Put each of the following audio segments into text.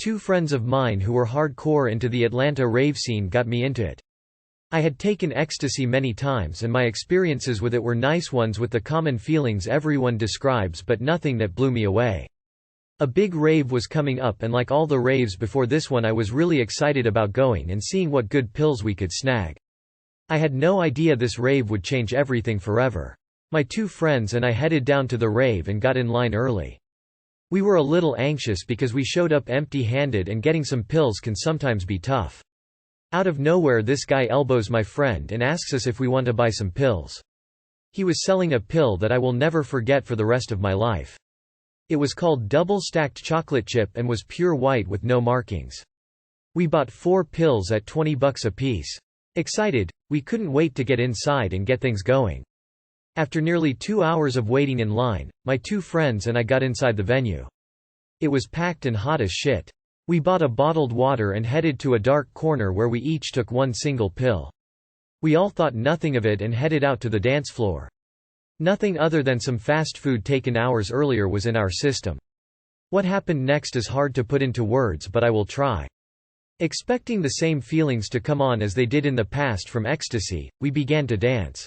Two friends of mine who were hardcore into the Atlanta rave scene got me into it. I had taken ecstasy many times and my experiences with it were nice ones with the common feelings everyone describes, but nothing that blew me away. A big rave was coming up, and like all the raves before this one, I was really excited about going and seeing what good pills we could snag. I had no idea this rave would change everything forever. My two friends and I headed down to the rave and got in line early. We were a little anxious because we showed up empty-handed and getting some pills can sometimes be tough. Out of nowhere, this guy elbows my friend and asks us if we want to buy some pills. He was selling a pill that I will never forget for the rest of my life. It was called double-stacked chocolate chip and was pure white with no markings. We bought 4 pills at $20 a piece. Excited, we couldn't wait to get inside and get things going. After nearly 2 hours of waiting in line, my two friends and I got inside the venue. It was packed and hot as shit. We bought a bottled water and headed to a dark corner where we each took one single pill. We all thought nothing of it and headed out to the dance floor. Nothing other than some fast food taken hours earlier was in our system. What happened next is hard to put into words, but I will try. Expecting the same feelings to come on as they did in the past from Ecstasy, we began to dance.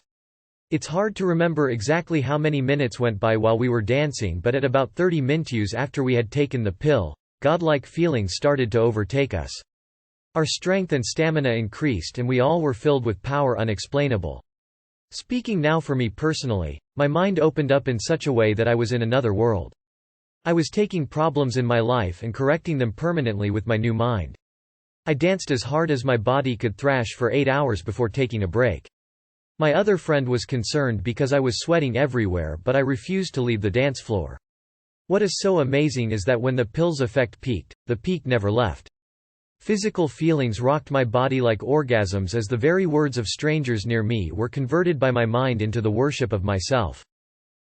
It's hard to remember exactly how many minutes went by while we were dancing, but at about 30 minutes after we had taken the pill, godlike feelings started to overtake us. Our strength and stamina increased and we all were filled with power unexplainable. Speaking now for me personally, my mind opened up in such a way that I was in another world. I was taking problems in my life and correcting them permanently with my new mind. I danced as hard as my body could thrash for 8 hours before taking a break. My other friend was concerned because I was sweating everywhere, but I refused to leave the dance floor. What is so amazing is that when the pill's effect peaked, the peak never left. Physical feelings rocked my body like orgasms as the very words of strangers near me were converted by my mind into the worship of myself.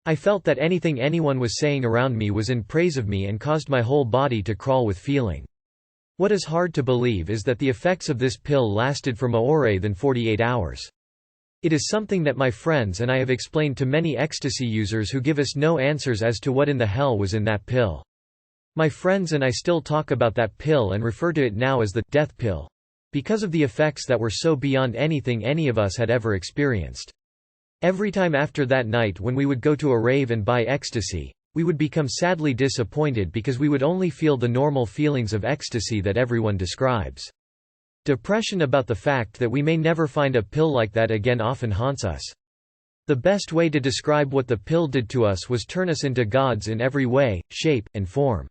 I felt that anything anyone was saying around me was in praise of me and caused my whole body to crawl with feeling. What is hard to believe is that the effects of this pill lasted for more than 48 hours. It is something that my friends and I have explained to many ecstasy users who give us no answers as to what in the hell was in that pill. My friends and I still talk about that pill and refer to it now as the death pill, because of the effects that were so beyond anything any of us had ever experienced. Every time after that night when we would go to a rave and buy ecstasy, we would become sadly disappointed because we would only feel the normal feelings of ecstasy that everyone describes. Depression about the fact that we may never find a pill like that again often haunts us. The best way to describe what the pill did to us was turn us into gods in every way, shape, and form.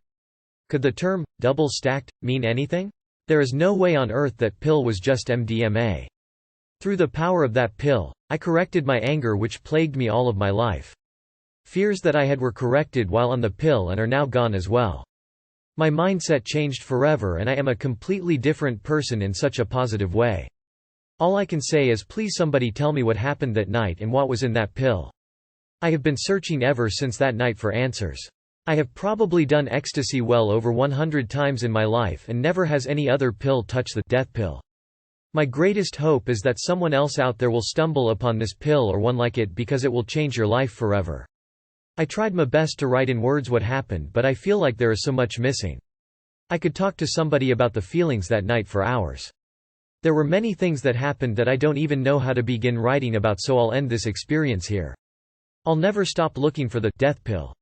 Could the term, double-stacked, mean anything? There is no way on earth that pill was just MDMA. Through the power of that pill, I corrected my anger which plagued me all of my life. Fears that I had were corrected while on the pill and are now gone as well. My mindset changed forever and I am a completely different person in such a positive way. All I can say is please somebody tell me what happened that night and what was in that pill. I have been searching ever since that night for answers. I have probably done ecstasy well over 100 times in my life and never has any other pill touched the death pill. My greatest hope is that someone else out there will stumble upon this pill or one like it because it will change your life forever. I tried my best to write in words what happened, but I feel like there is so much missing. I could talk to somebody about the feelings that night for hours. There were many things that happened that I don't even know how to begin writing about, so I'll end this experience here. I'll never stop looking for the death pill.